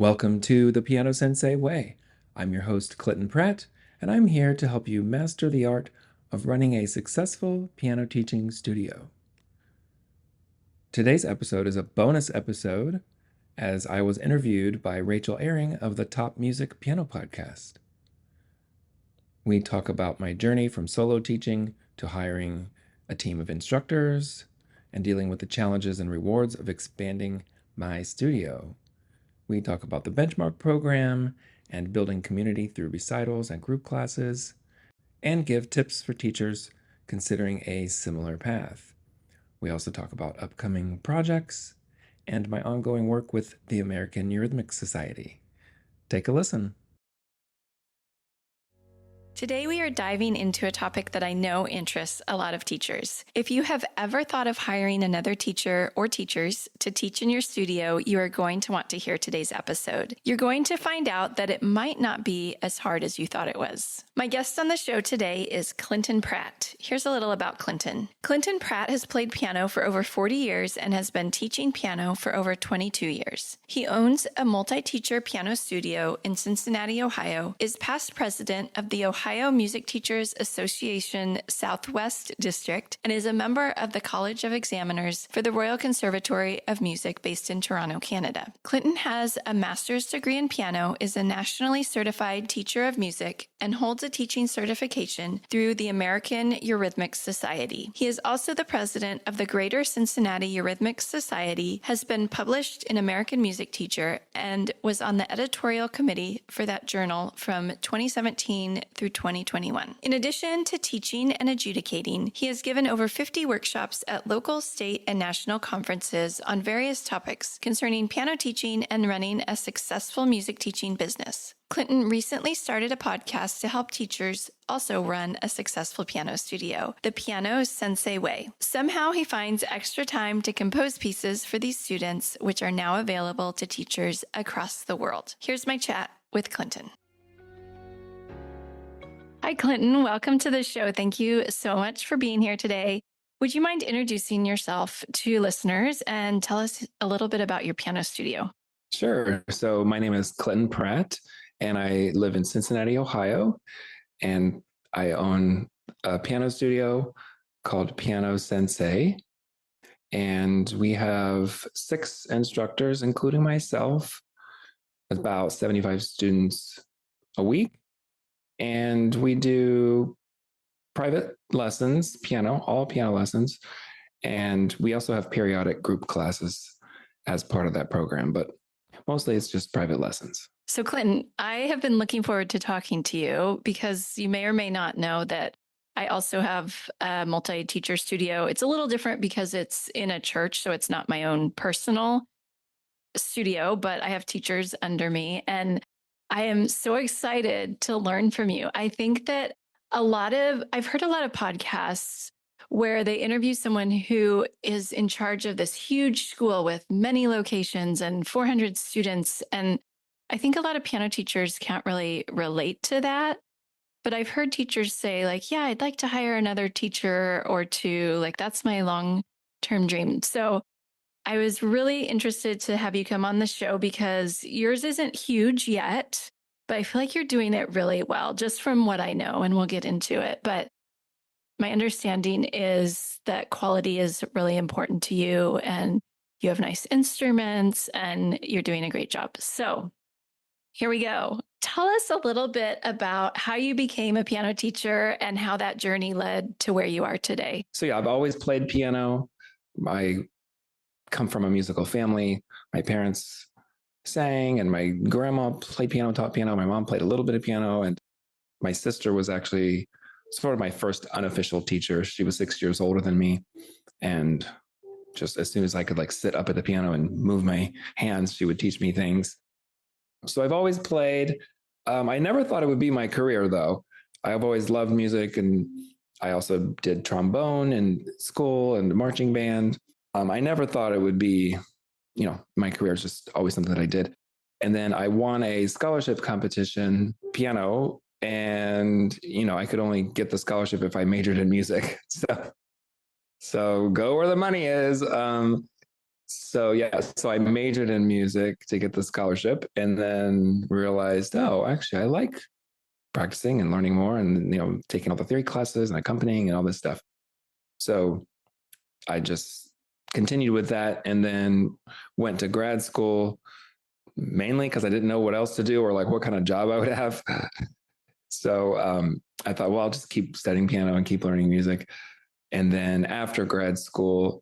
Welcome to the Piano Sensei Way. I'm your host, Clinton Pratt, and I'm here to help you master the art of running a successful piano teaching studio. Today's episode is a bonus episode as I was interviewed by Rachel Ehring of the Topmusic Piano Podcast. We talk about my journey from solo teaching to hiring a team of instructors and dealing with the challenges and rewards of expanding my studio. We talk about the benchmark program and building community through recitals and group classes, and give tips for teachers considering a similar path. We also talk about upcoming projects and my ongoing work with the American Eurhythmics Society. Take a listen. Today, we are diving into a topic that I know interests a lot of teachers. If you have ever thought of hiring another teacher or teachers to teach in your studio, you are going to want to hear today's episode. You're going to find out that it might not be as hard as you thought it was. My guest on the show today is Clinton Pratt. Here's a little about Clinton. Clinton Pratt has played piano for over 40 years and has been teaching piano for over 22 years. He owns a multi-teacher piano studio in Cincinnati, Ohio, is past president of the Ohio Music Teachers Association Southwest District, and is a member of the College of Examiners for the Royal Conservatory of Music based in Toronto, Canada. Clinton has a master's degree in piano, is a nationally certified teacher of music, and holds a teaching certification through the American Eurhythmics Society. He is also the president of the Greater Cincinnati Eurhythmics Society, has been published in American Music Teacher, and was on the editorial committee for that journal from 2017 through 2021. In addition to teaching and adjudicating, he has given over 50 workshops at local, state, and national conferences on various topics concerning piano teaching and running a successful music teaching business. Clinton recently started a podcast to help teachers also run a successful piano studio, the Piano Sensei Way. Somehow he finds extra time to compose pieces for these students, which are now available to teachers across the world. Here's my chat with Clinton. Hi, Clinton. Welcome to the show. Thank you so much for being here today. Would you mind introducing yourself to listeners and tell us a little bit about your piano studio? Sure. So my name is Clinton Pratt, and I live in Cincinnati, Ohio, and I own a piano studio called Piano Sensei. And we have 6 instructors, including myself, about 75 students a week. And we do private lessons, all piano lessons. And we also have periodic group classes as part of that program, but mostly it's just private lessons. So Clinton, I have been looking forward to talking to you because you may or may not know that I also have a multi-teacher studio. It's a little different because it's in a church, so it's not my own personal studio, but I have teachers under me. And I am so excited to learn from you. I think that I've heard a lot of podcasts where they interview someone who is in charge of this huge school with many locations and 400 students. And I think a lot of piano teachers can't really relate to that. But I've heard teachers say like, yeah, I'd like to hire another teacher or two. Like that's my long-term dream. So I was really interested to have you come on the show because yours isn't huge yet, but I feel like you're doing it really well, just from what I know, and we'll get into it. But my understanding is that quality is really important to you, and you have nice instruments, and you're doing a great job. So here we go. Tell us a little bit about how you became a piano teacher and how that journey led to where you are today. So yeah, I've always played piano. I come from a musical family. My parents sang, and my grandma played piano, taught piano. My mom played a little bit of piano, and my sister was actually sort of my first unofficial teacher. She was 6 years older than me, and just as soon as I could like sit up at the piano and move my hands, she would teach me things. So I've always played. I never thought it would be my career, though. I've always loved music, and I also did trombone in school and marching band. I never thought it would be, my career is just always something that I did. And then I won a scholarship competition, piano, and, I could only get the scholarship if I majored in music. So go where the money is. So yeah, so I majored in music to get the scholarship, and then realized, oh, actually, I like practicing and learning more, and taking all the theory classes and accompanying and all this stuff. So I just continued with that, and then went to grad school mainly because I didn't know what else to do or like what kind of job I would have. So I thought, well, I'll just keep studying piano and keep learning music. And then after grad school,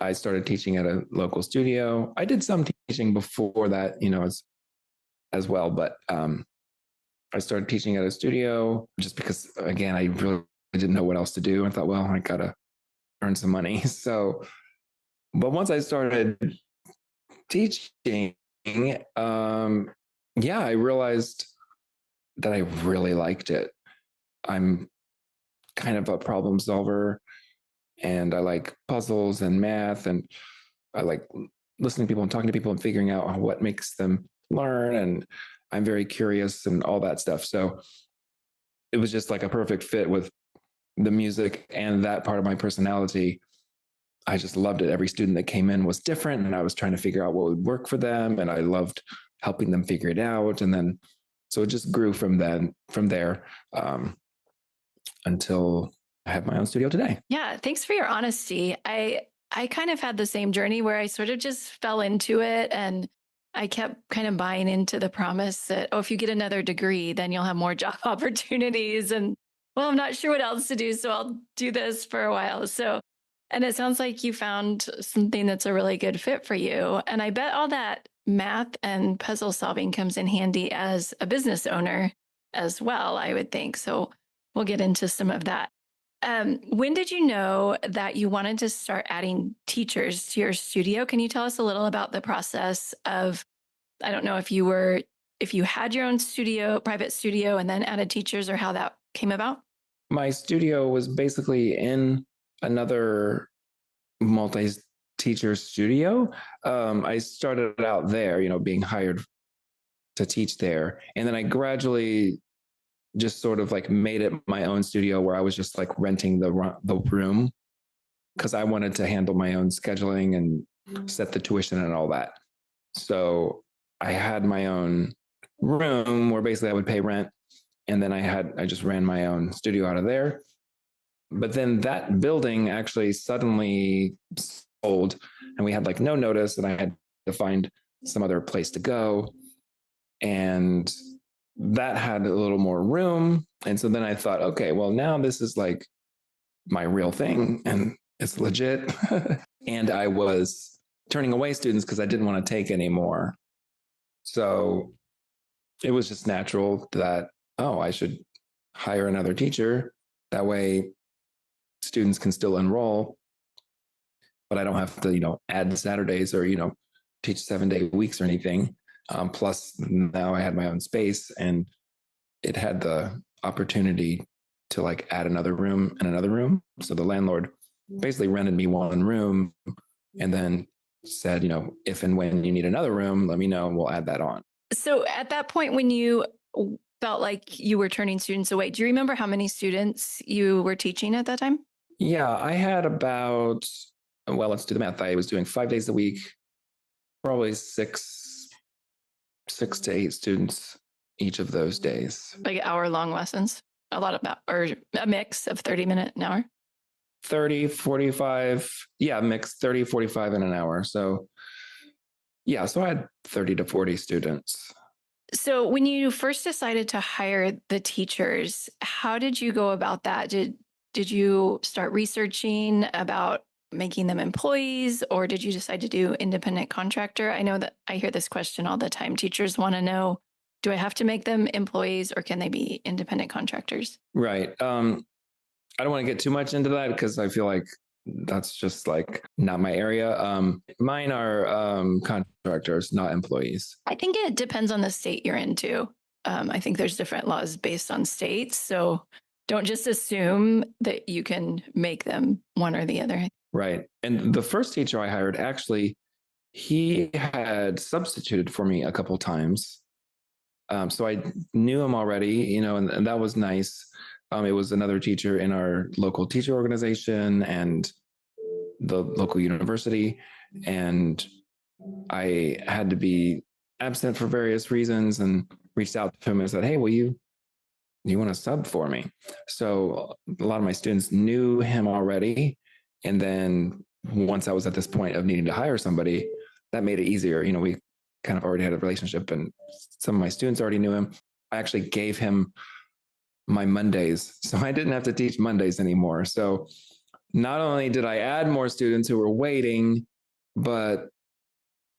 I started teaching at a local studio. I did some teaching before that, as well, but I started teaching at a studio just because, again, I really didn't know what else to do. I thought, well, I gotta earn some money. So, but once I started teaching, yeah, I realized that I really liked it. I'm kind of a problem solver, and I like puzzles and math, and I like listening to people and talking to people and figuring out what makes them learn. And I'm very curious and all that stuff. So it was just like a perfect fit with the music and that part of my personality. I just loved it. Every student that came in was different, and I was trying to figure out what would work for them, and I loved helping them figure it out. And then, so it just grew from there, until I have my own studio today. Yeah, thanks for your honesty. I kind of had the same journey where I sort of just fell into it, and I kept kind of buying into the promise that, oh, if you get another degree, then you'll have more job opportunities. And well, I'm not sure what else to do, so I'll do this for a while. So, and it sounds like you found something that's a really good fit for you. And I bet all that math and puzzle solving comes in handy as a business owner as well, I would think. So we'll get into some of that. When did you know that you wanted to start adding teachers to your studio? Can you tell us a little about the process of, I don't know if you had your own studio, private studio, and then added teachers, or how that came about? My studio was basically in another multi-teacher studio. I started out there, being hired to teach there. And then I gradually just sort of like made it my own studio, where I was just like renting the room because I wanted to handle my own scheduling and set the tuition and all that. So I had my own room where basically I would pay rent, and then I just ran my own studio out of there. But then that building actually suddenly sold, and we had like no notice, and I had to find some other place to go. And that had a little more room. And so then I thought, okay, well, now this is like my real thing and it's legit. And I was turning away students because I didn't want to take any more. So it was just natural that, oh, I should hire another teacher. That way students can still enroll, but I don't have to, add Saturdays or, teach 7-day weeks or anything. Plus now I had my own space, and it had the opportunity to like add another room and another room. So the landlord basically rented me one room and then said, if and when you need another room, let me know and we'll add that on. So at that point, when you felt like you were turning students away, do you remember how many students you were teaching at that time? Yeah, I had about, well, let's do the math. I was doing 5 days a week, probably six to 8 students each of those days. Like hour-long lessons? A lot about, or a mix of 30-minute an hour? 30, 45. Yeah, mix 30, 45 in an hour. So yeah, so I had 30 to 40 students. So when you first decided to hire the teachers, how did you go about that? Did you start researching about making them employees, or did you decide to do independent contractor? I know that I hear this question all the time. Teachers want to know, do I have to make them employees, or can they be independent contractors? Right. I don't want to get too much into that because I feel like that's just like not my area. Mine are contractors, not employees. I think it depends on the state you're into. I think there's different laws based on states. So don't just assume that you can make them one or the other. Right. And the first teacher I hired, actually, he had substituted for me a couple times. So I knew him already, and that was nice. It was another teacher in our local teacher organization, and the local university, and I had to be absent for various reasons, and reached out to him and said, "Hey, will you want to sub for me?" So a lot of my students knew him already. And then once I was at this point of needing to hire somebody, that made it easier. We kind of already had a relationship, and some of my students already knew him. I actually gave him my Mondays, so I didn't have to teach Mondays anymore. So not only did I add more students who were waiting, but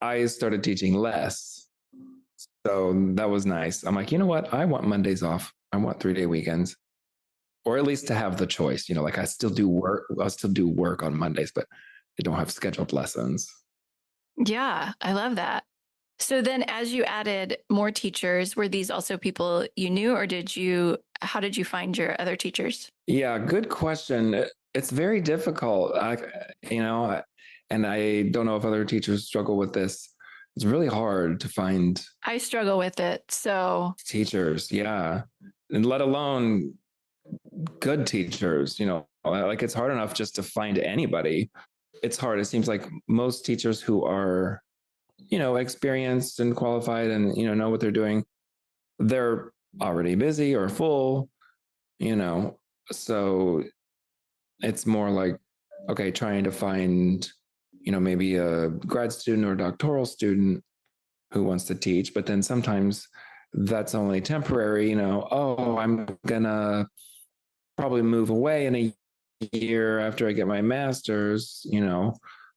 I started teaching less. So that was nice. I'm like, you know what? I want Mondays off. I want 3-day weekends, or at least to have the choice. Like I still do work. I'll still do work on Mondays, but I don't have scheduled lessons. Yeah, I love that. So then as you added more teachers, were these also people you knew, or how did you find your other teachers? Yeah, good question. It's very difficult. And I don't know if other teachers struggle with this. It's really hard to find I struggle with it. So teachers. Yeah. And let alone good teachers, like it's hard enough just to find anybody. It's hard. It seems like most teachers who are, experienced and qualified and, know what they're doing, they're already busy or full, so it's more like, okay, trying to find, maybe a grad student or a doctoral student who wants to teach, but then sometimes that's only temporary, oh, I'm gonna probably move away in a year after I get my master's,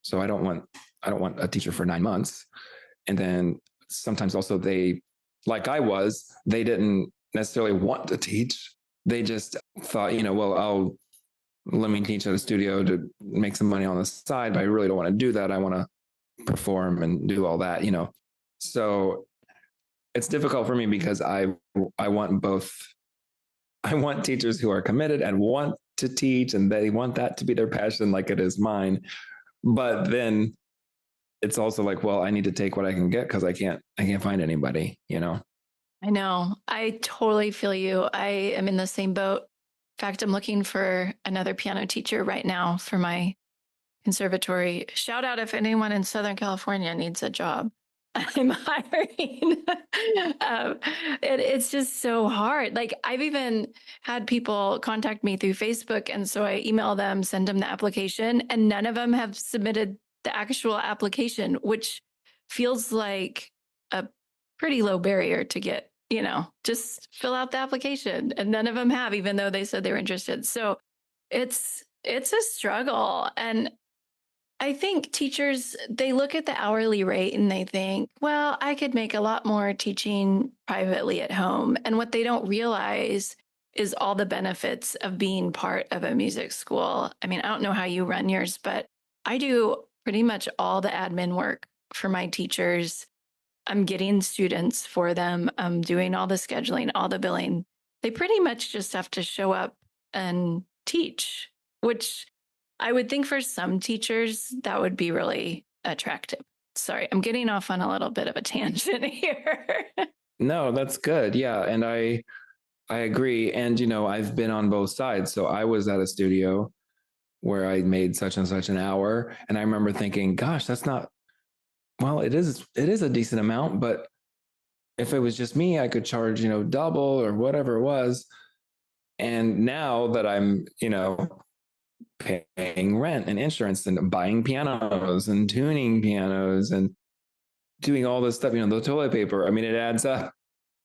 so I don't want a teacher for 9 months. And then sometimes also they didn't necessarily want to teach. They just thought, well, let me teach at a studio to make some money on the side, but I really don't want to do that. I want to perform and do all that, So it's difficult for me because I want both. I want teachers who are committed and want to teach, and they want that to be their passion like it is mine. But then it's also like, well, I need to take what I can get because I can't find anybody, I know. I totally feel you. I am in the same boat. In fact, I'm looking for another piano teacher right now for my conservatory. Shout out if anyone in Southern California needs a job. I'm hiring. It's just so hard. Like I've even had people contact me through Facebook. And so I email them, send them the application, and none of them have submitted the actual application, which feels like a pretty low barrier to get, just fill out the application. And none of them have, even though they said they were interested. So it's a struggle. And I think teachers, they look at the hourly rate and they think, well, I could make a lot more teaching privately at home. And what they don't realize is all the benefits of being part of a music school. I mean, I don't know how you run yours, but I do pretty much all the admin work for my teachers. I'm getting students for them. I'm doing all the scheduling, all the billing. They pretty much just have to show up and teach, which I would think for some teachers that would be really attractive. Sorry, I'm getting off on a little bit of a tangent here. No, that's good. Yeah. And I agree. And, I've been on both sides. So I was at a studio where I made such and such an hour. And I remember thinking, gosh, that's not, well, it is a decent amount, but if it was just me, I could charge, double or whatever it was. And now that I'm, paying rent and insurance and buying pianos and tuning pianos and doing all this stuff, the toilet paper, I mean, it adds up.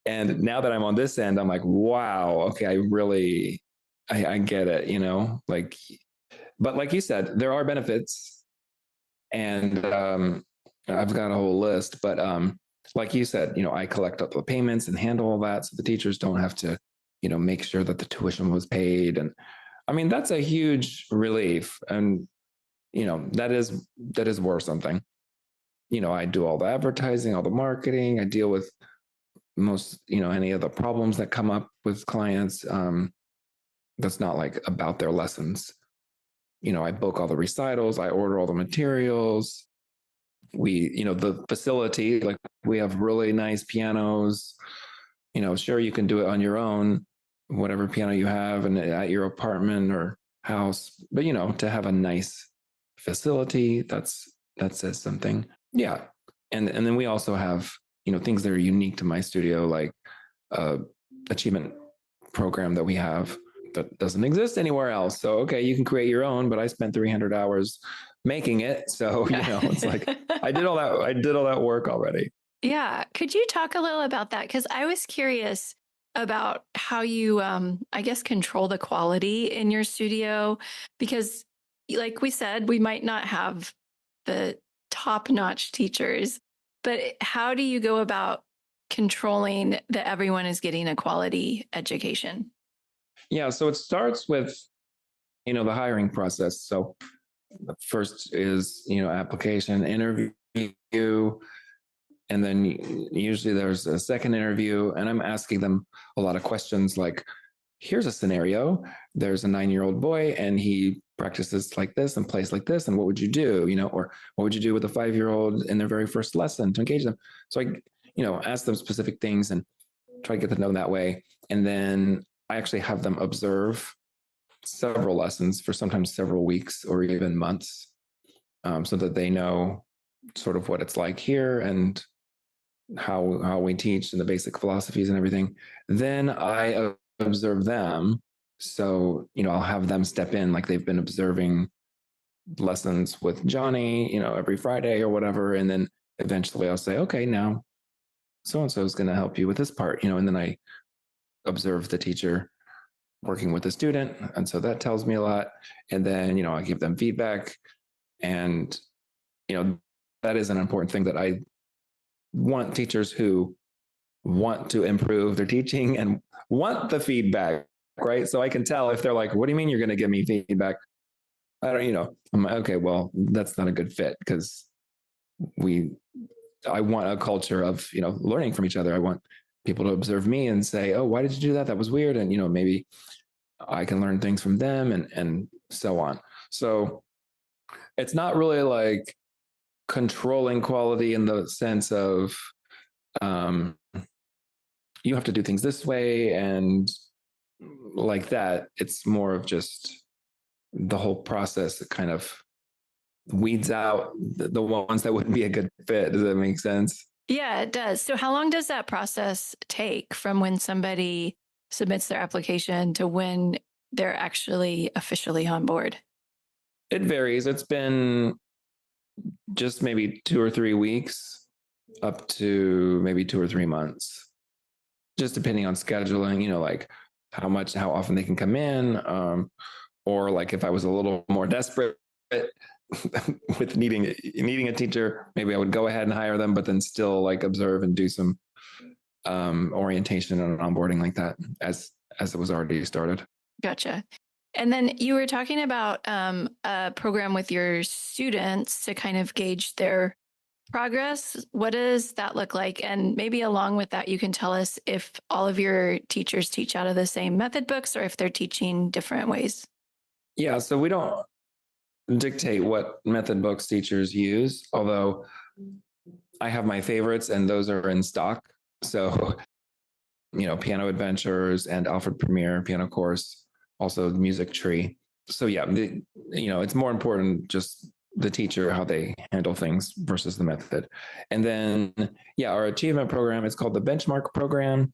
And now that I'm on this end, I'm like, wow, okay, I get it, but like you said, there are benefits, and I've got a whole list, but like you said, I collect up the payments and handle all that, so the teachers don't have to, make sure that the tuition was paid. And I mean, that's a huge relief. And, that is worth something. I do all the advertising, all the marketing. I deal with most, any of the problems that come up with clients. That's not like about their lessons. I book all the recitals. I order all the materials. The facility, like we have really nice pianos. Sure, you can do it on your own, whatever piano you have and at your apartment or house, but to have a nice facility, that says something. Yeah. And then we also have, things that are unique to my studio, like achievement program that we have that doesn't exist anywhere else. So, okay, you can create your own, but I spent 300 hours making it. So, it's like I did all that work already. Yeah. Could you talk a little about that? Because I was curious about how you, I guess, control the quality in your studio. Because, like we said, we might not have the top-notch teachers, but how do you go about controlling that everyone is getting a quality education? Yeah. So it starts with, the hiring process. So the first is, application, interview, and then usually there's a second interview, and I'm asking them a lot of questions like, here's a scenario. There's a 9-year-old boy and he practices like this and plays like this. And what would you do? Or what would you do with a 5-year-old in their very first lesson to engage them? So I, ask them specific things and try to get to know them that way. And then I actually have them observe several lessons for sometimes several weeks or even months, so that they know sort of what it's like here and how we teach and the basic philosophies and everything. Then I observe them. So, I'll have them step in like they've been observing lessons with Johnny, every Friday or whatever. And then eventually I'll say, okay, now so-and-so is going to help you with this part, and then I observe the teacher working with the student. And so that tells me a lot. And then, I give them feedback. And, that is an important thing that I want teachers who want to improve their teaching and want the feedback, right? So I can tell if they're like, what do you mean you're going to give me feedback? I don't, I'm like, okay, well, that's not a good fit because I want a culture of, learning from each other. I want people to observe me and say, oh, why did you do that? That was weird. And, maybe I can learn things from them and so on. So it's not really like controlling quality in the sense of, you have to do things this way and like that. It's more of just the whole process that kind of weeds out the ones that wouldn't be a good fit. Does that make sense? Yeah, it does. So how long does that process take from when somebody submits their application to when they're actually officially on board? It varies. It's been just maybe 2 or 3 weeks up to maybe 2 or 3 months, just depending on scheduling, like how often they can come in. Or like if I was a little more desperate with needing a teacher, maybe I would go ahead and hire them, but then still like observe and do some orientation and onboarding like that as it was already started. Gotcha. And then you were talking about a program with your students to kind of gauge their progress. What does that look like? And maybe along with that, you can tell us if all of your teachers teach out of the same method books or if they're teaching different ways. Yeah, so we don't dictate what method books teachers use, although I have my favorites and those are in stock. So, Piano Adventures and Alfred Premier Piano Course, also the Music Tree. So yeah, it's more important just the teacher, how they handle things versus the method. And then, yeah, our achievement program is called the Benchmark program.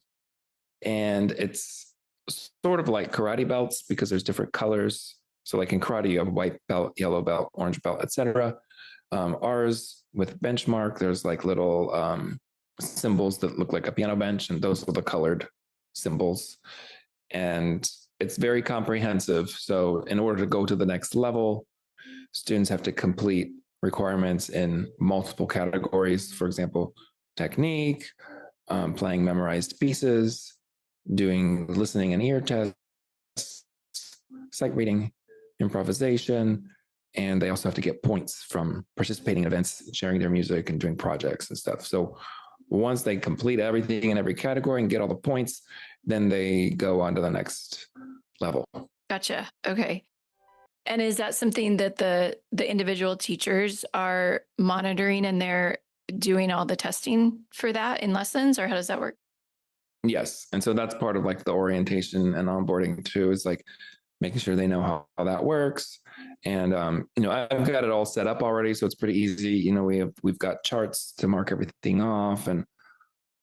And it's sort of like karate belts because there's different colors. So like in karate, you have white belt, yellow belt, orange belt, etc. Ours with Benchmark, there's like little symbols that look like a piano bench, and those are the colored symbols. And it's very comprehensive. So in order to go to the next level, students have to complete requirements in multiple categories. For example, technique, playing memorized pieces, doing listening and ear tests, sight reading, improvisation, and they also have to get points from participating in events, sharing their music, and doing projects and stuff. So once they complete everything in every category and get all the points, then they go on to the next level. Gotcha. Okay. And is that something that the individual teachers are monitoring and they're doing all the testing for that in lessons, or how does that work? Yes. And so that's part of like the orientation and onboarding too, is like making sure they know how that works. And, I've got it all set up already. So it's pretty easy. We've got charts to mark everything off, and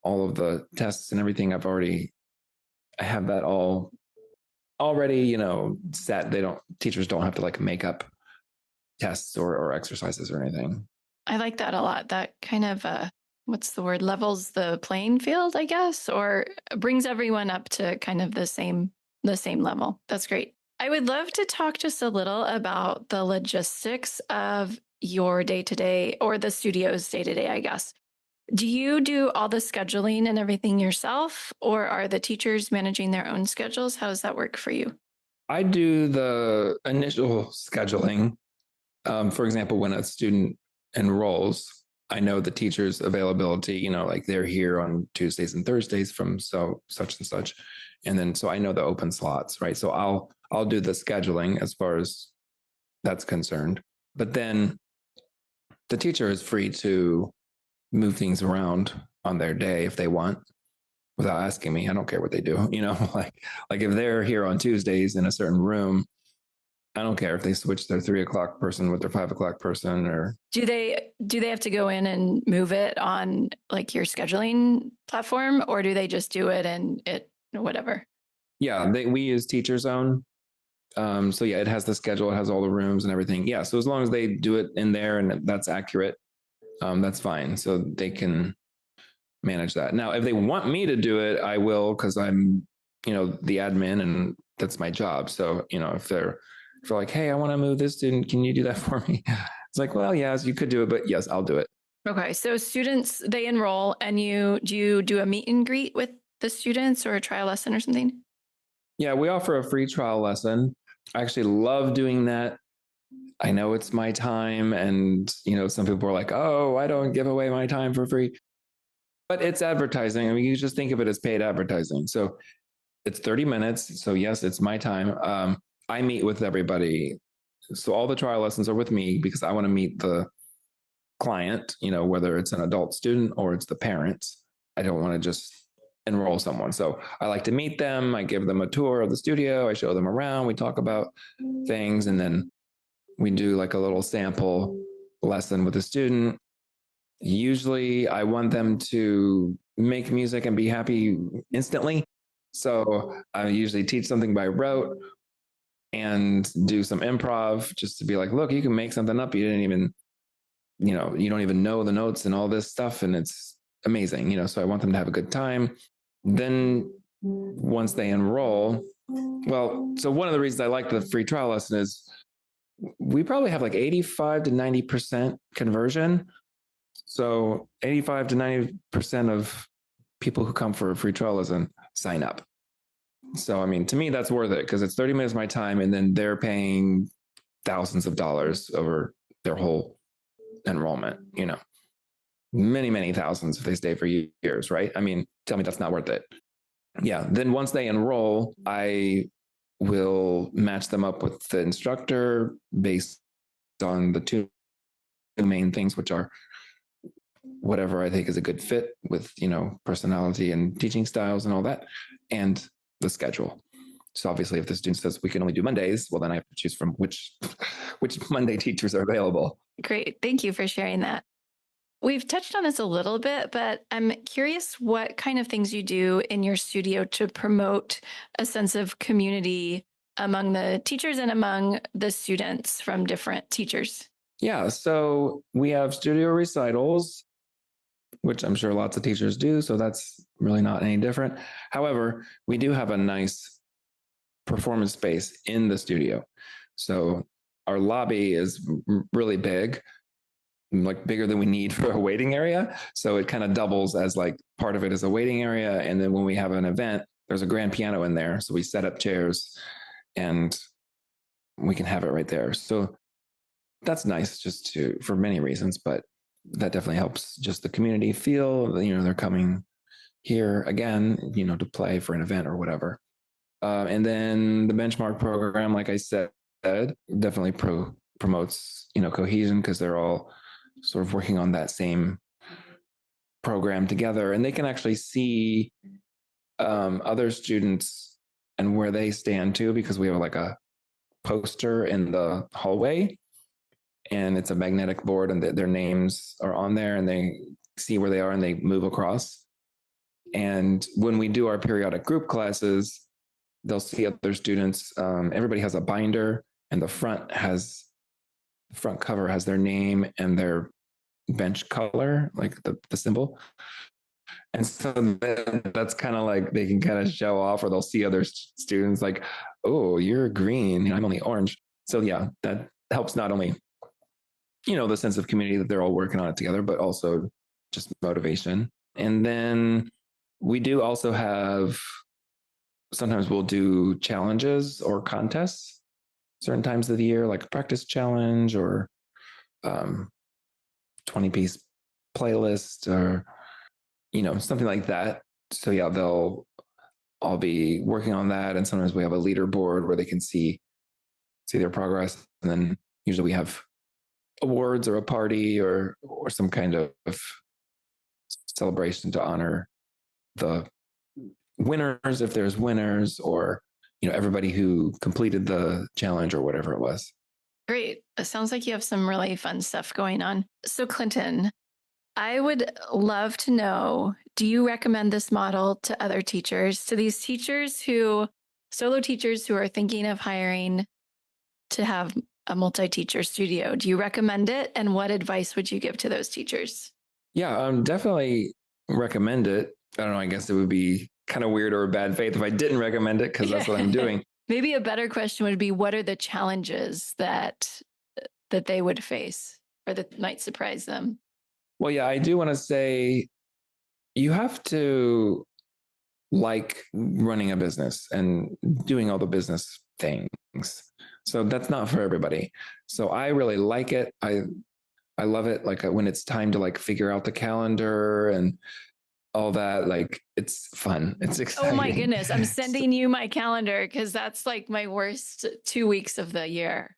all of the tests and everything. I have that all already, set. Teachers don't have to like make up tests or exercises or anything. I like that a lot. That kind of, what's the word, levels the playing field, I guess, or brings everyone up to kind of the same level. That's great. I would love to talk just a little about the logistics of your day-to-day, or the studio's day-to-day, I guess. Do you do all the scheduling and everything yourself, or are the teachers managing their own schedules? How does that work for you? I do the initial scheduling. For example, when a student enrolls, I know the teacher's availability, like they're here on Tuesdays and Thursdays from such and such. And then, so I know the open slots, right? So I'll do the scheduling as far as that's concerned. But then the teacher is free to move things around on their day if they want, without asking me. I don't care what they do, like if they're here on Tuesdays in a certain room, I don't care if they switch their 3:00 person with their 5:00 person. Or do they have to go in and move it on like your scheduling platform, or do they just do it and it whatever? Yeah, we use Teacher Zone. So yeah, it has the schedule, it has all the rooms and everything. Yeah, so as long as they do it in there and that's accurate, that's fine. So they can manage that. Now, if they want me to do it, I will, because I'm, the admin, and that's my job. So, if they're like, hey, I want to move this student, can you do that for me? It's like, well, yes, you could do it, but yes, I'll do it. Okay. So students, they enroll, and do you do a meet and greet with the students, or a trial lesson or something? Yeah, we offer a free trial lesson. I actually love doing that. I know it's my time, and, some people are like, oh, I don't give away my time for free. But it's advertising. I mean, you just think of it as paid advertising. So it's 30 minutes. So yes, it's my time. I meet with everybody. So all the trial lessons are with me because I want to meet the client, whether it's an adult student or it's the parents. I don't want to just enroll someone. So I like to meet them. I give them a tour of the studio. I show them around. We talk about things, and then we do like a little sample lesson with the student. Usually I want them to make music and be happy instantly. So I usually teach something by rote and do some improv, just to be like, look, you can make something up. You didn't even, you don't even know the notes and all this stuff. And it's amazing, so I want them to have a good time. Then once they enroll, so one of the reasons I like the free trial lesson is we probably have like 85 to 90% conversion. So 85 to 90% of people who come for a free trial lesson sign up. So, I mean, to me, that's worth it because it's 30 minutes of my time, and then they're paying thousands of dollars over their whole enrollment, many, many thousands if they stay for years, right? I mean, tell me that's not worth it. Yeah. Then once they enroll, I will match them up with the instructor based on the two main things, which are whatever I think is a good fit with, personality and teaching styles and all that, and the schedule. So obviously if the student says we can only do Mondays, well, then I have to choose from which Monday teachers are available. Great. Thank you for sharing that. We've touched on this a little bit, but I'm curious what kind of things you do in your studio to promote a sense of community among the teachers and among the students from different teachers. Yeah. So we have studio recitals, which I'm sure lots of teachers do. So that's really not any different. However, we do have a nice performance space in the studio. So our lobby is really big, like bigger than we need for a waiting area. So it kind of doubles as like part of it is a waiting area. And then when we have an event, there's a grand piano in there. So we set up chairs and we can have it right there. So that's nice for many reasons, but that definitely helps just the community feel, they're coming here again, to play for an event or whatever. And then the benchmark program, like I said, definitely promotes, cohesion because they're all sort of working on that same program together, and they can actually see other students and where they stand too, because we have like a poster in the hallway, and it's a magnetic board, and their names are on there, and they see where they are and they move across. And when we do our periodic group classes, they'll see other students. Everybody has a binder, and the front cover has their name and their bench color, like the symbol. And so that's kind of like they can kind of show off, or they'll see other students like, oh, you're green and I'm only orange. So yeah, that helps not only, the sense of community that they're all working on it together, but also just motivation. And then we do also have, sometimes we'll do challenges or contests certain times of the year, like a practice challenge or 20-piece playlist or, something like that. So yeah, they'll all be working on that. And sometimes we have a leaderboard where they can see their progress. And then usually we have awards or a party or some kind of celebration to honor the winners, if there's winners, or everybody who completed the challenge or whatever it was. Great. It sounds like you have some really fun stuff going on. So Clinton, I would love to know, do you recommend this model to other teachers, to these solo teachers who are thinking of hiring to have a multi-teacher studio? Do you recommend it? And what advice would you give to those teachers? Yeah, definitely recommend it. I don't know, I guess it would be kind of weird or bad faith if I didn't recommend it, because that's what I'm doing. Maybe a better question would be, what are the challenges that they would face or that might surprise them? Well, yeah, I do want to say you have to like running a business and doing all the business things. So that's not for everybody. So I really like it. I love it. Like when it's time to like figure out the calendar and all that, like it's fun. It's exciting. Oh my goodness. I'm sending you my calendar because that's like my worst 2 weeks of the year.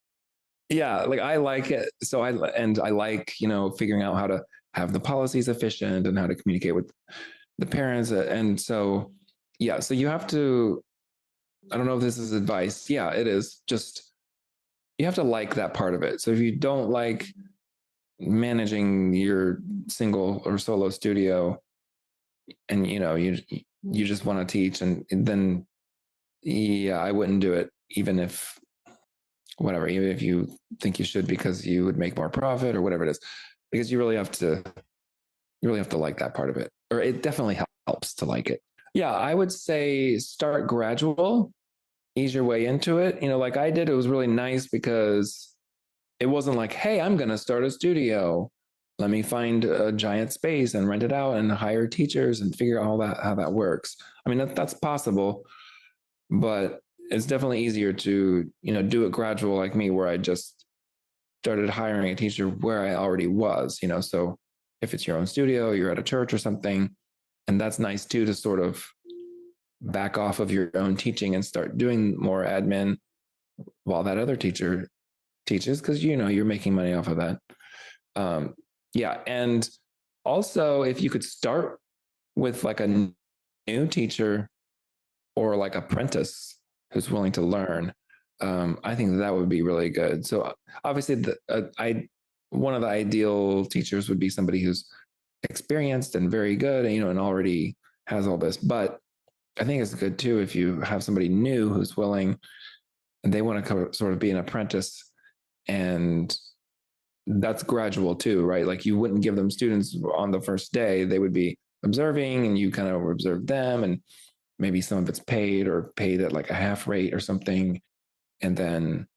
Yeah. Like I like it. So I like, figuring out how to have the policies efficient and how to communicate with the parents. And so, yeah, so you have to, I don't know if this is advice. Yeah, it is. Just, you have to like that part of it. So if you don't like managing your single or solo studio, and you just want to teach, and then yeah, I wouldn't do it, even if you think you should because you would make more profit or whatever it is, because you really have to like that part of it, or it definitely helps to like it. Yeah, I would say start gradual, ease your way into it. Like I did, it was really nice because it wasn't like, hey, I'm going to start a studio. Let me find a giant space and rent it out and hire teachers and figure out how that works. I mean, that's possible, but it's definitely easier to, do it gradual like me, where I just started hiring a teacher where I already was, so if it's your own studio, you're at a church or something, and that's nice too, to sort of back off of your own teaching and start doing more admin while that other teacher teaches, because, you're making money off of that. Yeah. And also, if you could start with like a new teacher or like apprentice who's willing to learn, I think that would be really good. So obviously one of the ideal teachers would be somebody who's experienced and very good, and already has all this. But I think it's good too if you have somebody new who's willing and they want to sort of be an apprentice, and that's gradual too, right? Like you wouldn't give them students on the first day. They would be observing, and you kind of observe them, and maybe some of it's paid or paid at like a half rate or something. And then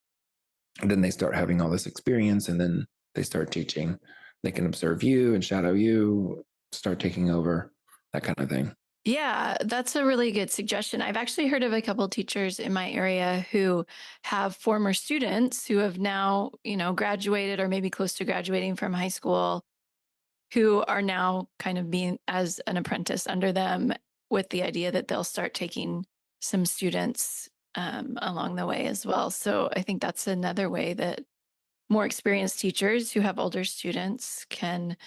they start having all this experience, and then they start teaching. They can observe you and shadow you, start taking over, that kind of thing. Yeah, that's a really good suggestion. I've actually heard of a couple of teachers in my area who have former students who have now, graduated or maybe close to graduating from high school, who are now kind of being as an apprentice under them, with the idea that they'll start taking some students along the way as well. So I think that's another way that more experienced teachers who have older students can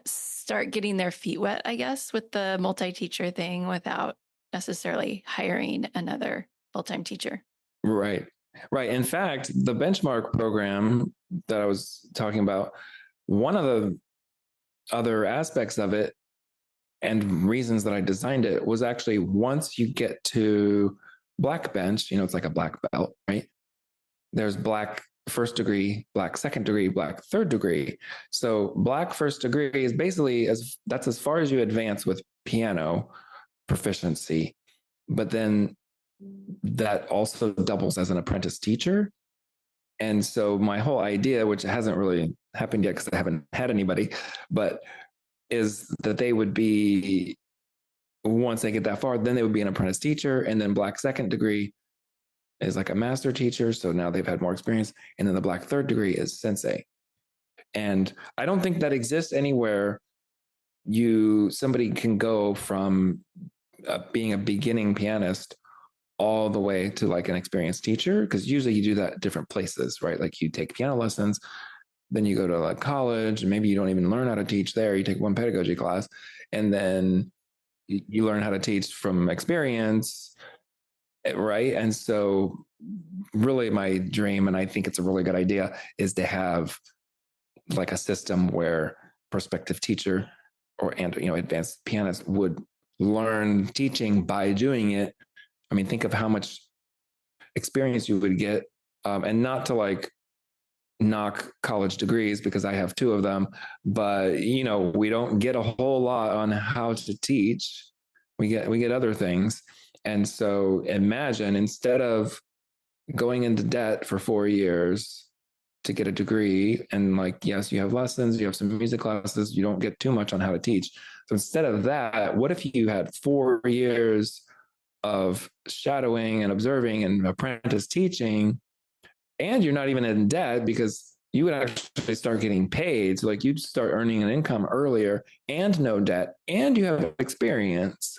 start getting their feet wet, I guess, with the multi-teacher thing without necessarily hiring another full-time teacher. Right. Right. In fact, the benchmark program that I was talking about, one of the other aspects of it and reasons that I designed it was actually once you get to black bench, it's like a black belt, right? There's black first degree, black second degree, black third degree. So black first degree is basically that's as far as you advance with piano proficiency. But then that also doubles as an apprentice teacher. And so my whole idea, which hasn't really happened yet because I haven't had anybody, but is that they would be, once they get that far, then they would be an apprentice teacher. And then black second degree is like a master teacher. So now they've had more experience. And then the black third degree is sensei. And I don't think that exists anywhere. Somebody can go from being a beginning pianist all the way to like an experienced teacher, because usually you do that at different places, right? Like you take piano lessons, then you go to like college, and maybe you don't even learn how to teach there. You take one pedagogy class, and then you learn how to teach from experience, right? And so really my dream, and I think it's a really good idea, is to have like a system where prospective teacher and advanced pianist would learn teaching by doing it. I mean, think of how much experience you would get, and not to like knock college degrees because I have 2 of them, but we don't get a whole lot on how to teach. We get other things. And so imagine, instead of going into debt for 4 years to get a degree, and like, yes, you have lessons, you have some music classes, you don't get too much on how to teach. So instead of that, what if you had 4 years of shadowing and observing and apprentice teaching, and you're not even in debt because you would actually start getting paid. So like you'd start earning an income earlier and no debt, and you have experience.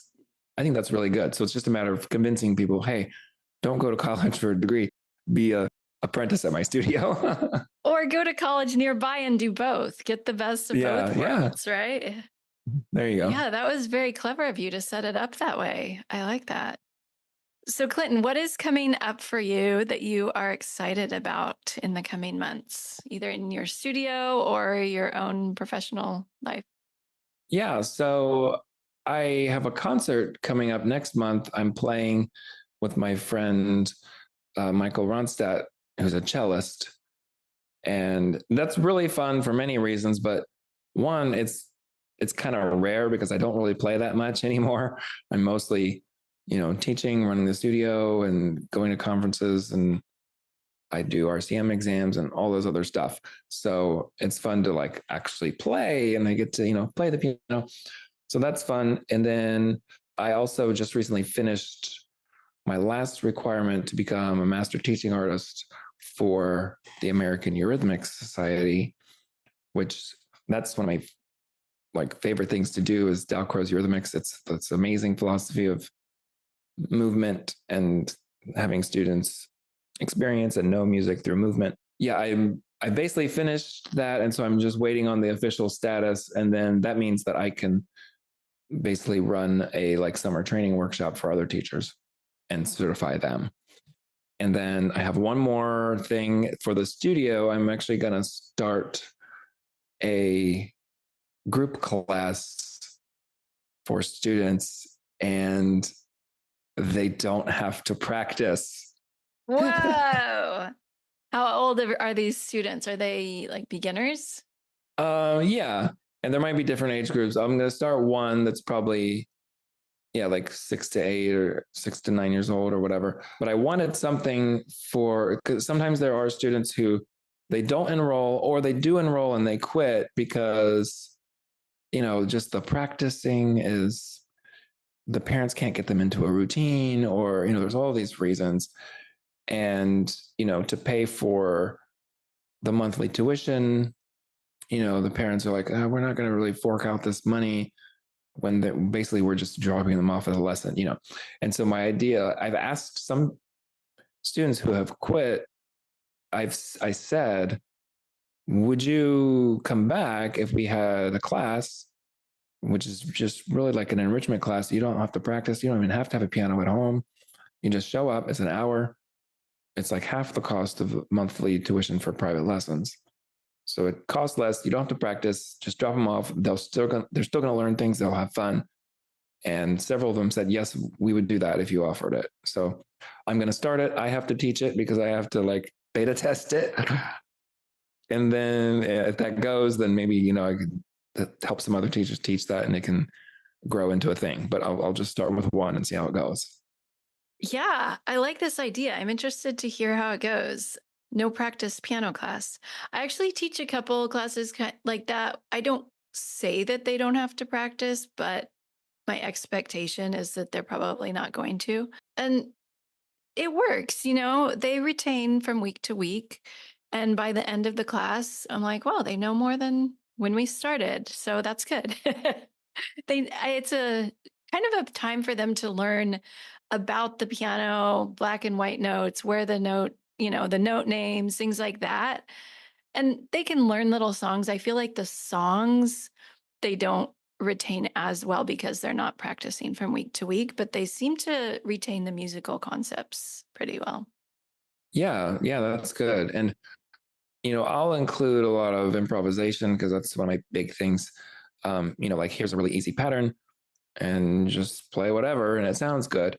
I think that's really good. So it's just a matter of convincing people, hey, don't go to college for a degree, be a apprentice at my studio. Or go to college nearby and do both. Get the best of both worlds, right? There you go. Yeah, that was very clever of you to set it up that way. I like that. So, Clinton, what is coming up for you that you are excited about in the coming months, either in your studio or your own professional life? Yeah, so I have a concert coming up next month. I'm playing with my friend Michael Ronstadt, who's a cellist. And that's really fun for many reasons. But one, it's kind of rare because I don't really play that much anymore. I'm mostly, teaching, running the studio, and going to conferences, and I do RCM exams and all those other stuff. So it's fun to like actually play, and I get to, play the piano. So that's fun. And then I also just recently finished my last requirement to become a master teaching artist for the American Eurhythmics Society, which that's one of my like favorite things to do is Dalcroze Eurhythmics. It's amazing philosophy of movement and having students experience and know music through movement. Yeah, I basically finished that, and so I'm just waiting on the official status, and then that means that I can basically run a like summer training workshop for other teachers and certify them. And then I have one more thing for the studio. I'm actually going to start a group class for students, and they don't have to practice. Whoa. How old are these students? Are they like beginners? Yeah. And there might be different age groups. I'm going to start one that's probably, like 6 to 8 or 6 to 9 years old or whatever. But I wanted something because sometimes there are students who they don't enroll, or they do enroll and they quit because, just the practicing is, the parents can't get them into a routine, or, there's all these reasons. And, to pay for the monthly tuition, the parents are like, we're not going to really fork out this money when basically we're just dropping them off at a lesson, And so my idea, I've asked some students who have quit, I said, would you come back if we had a class, which is just really like an enrichment class? You don't have to practice. You don't even have to have a piano at home. You just show up. It's an hour. it's like half the cost of monthly tuition for private lessons. So it costs less. You don't have to practice. Just drop them off. They're still going to learn things. They'll have fun. And several of them said, yes, we would do that if you offered it. So I'm going to start it. I have to teach it because I have to like beta test it. And then if that goes, then maybe, I could help some other teachers teach that and it can grow into a thing. But I'll just start with one and see how it goes. Yeah, I like this idea. I'm interested to hear how it goes. No practice piano class. I actually teach a couple of classes like that. I don't say that they don't have to practice, but my expectation is that they're probably not going to. And it works, they retain from week to week. And by the end of the class, I'm like, well, they know more than when we started. So that's good. It's a kind of a time for them to learn about the piano, black and white notes, where the note, the note names, things like that. And they can learn little songs. I feel like the songs, they don't retain as well because they're not practicing from week to week, but they seem to retain the musical concepts pretty well. Yeah, that's good. And, I'll include a lot of improvisation because that's one of my big things. Like here's a really easy pattern and just play whatever and it sounds good.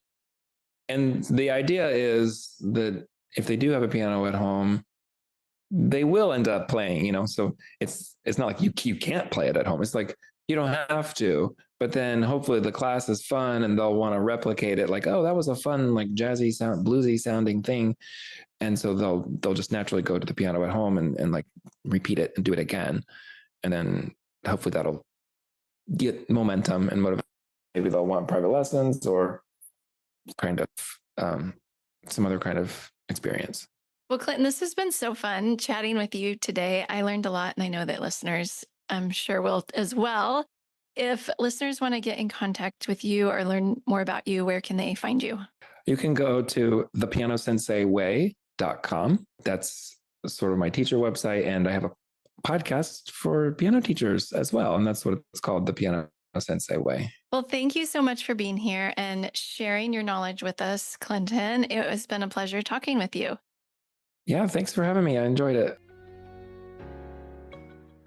And the idea is that if they do have a piano at home, they will end up playing, so it's not like you can't play it at home. It's like you don't have to, but then hopefully the class is fun and they'll want to replicate it like, oh, that was a fun, like jazzy sound, bluesy sounding thing. And so they'll just naturally go to the piano at home and like repeat it and do it again. And then hopefully that'll get momentum and motivate. Maybe they'll want private lessons or kind of some other kind of experience. Well, Clinton, this has been so fun chatting with you today. I learned a lot, and I know that listeners, I'm sure, will as well. If listeners want to get in contact with you or learn more about you, where can they find you? You can go to thepianosenseiway.com. That's sort of my teacher website, and I have a podcast for piano teachers as well, and that's what it's called, The Piano Sensei Way. Well, thank you so much for being here and sharing your knowledge with us, Clinton. It has been a pleasure talking with you. Yeah, thanks for having me. I enjoyed it.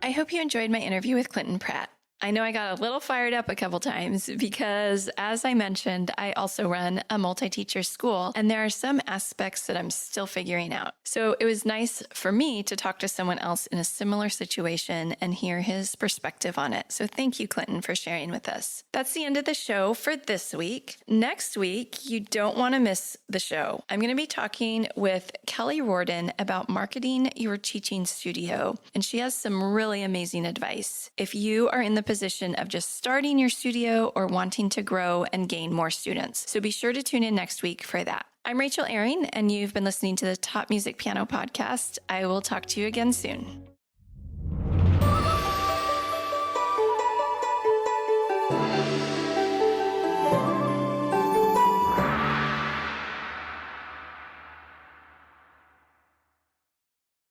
I hope you enjoyed my interview with Clinton Pratt. I know I got a little fired up a couple times because, as I mentioned, I also run a multi-teacher school, and there are some aspects that I'm still figuring out. So it was nice for me to talk to someone else in a similar situation and hear his perspective on it. So thank you, Clinton, for sharing with us. That's the end of the show for this week. Next week, you don't want to miss the show. I'm going to be talking with Kelly Rorden about marketing your teaching studio, and she has some really amazing advice. If you are in the position of just starting your studio or wanting to grow and gain more students. So be sure to tune in next week for that. I'm Rachel Ehring, and you've been listening to the Topmusic Piano Podcast. I will talk to you again soon.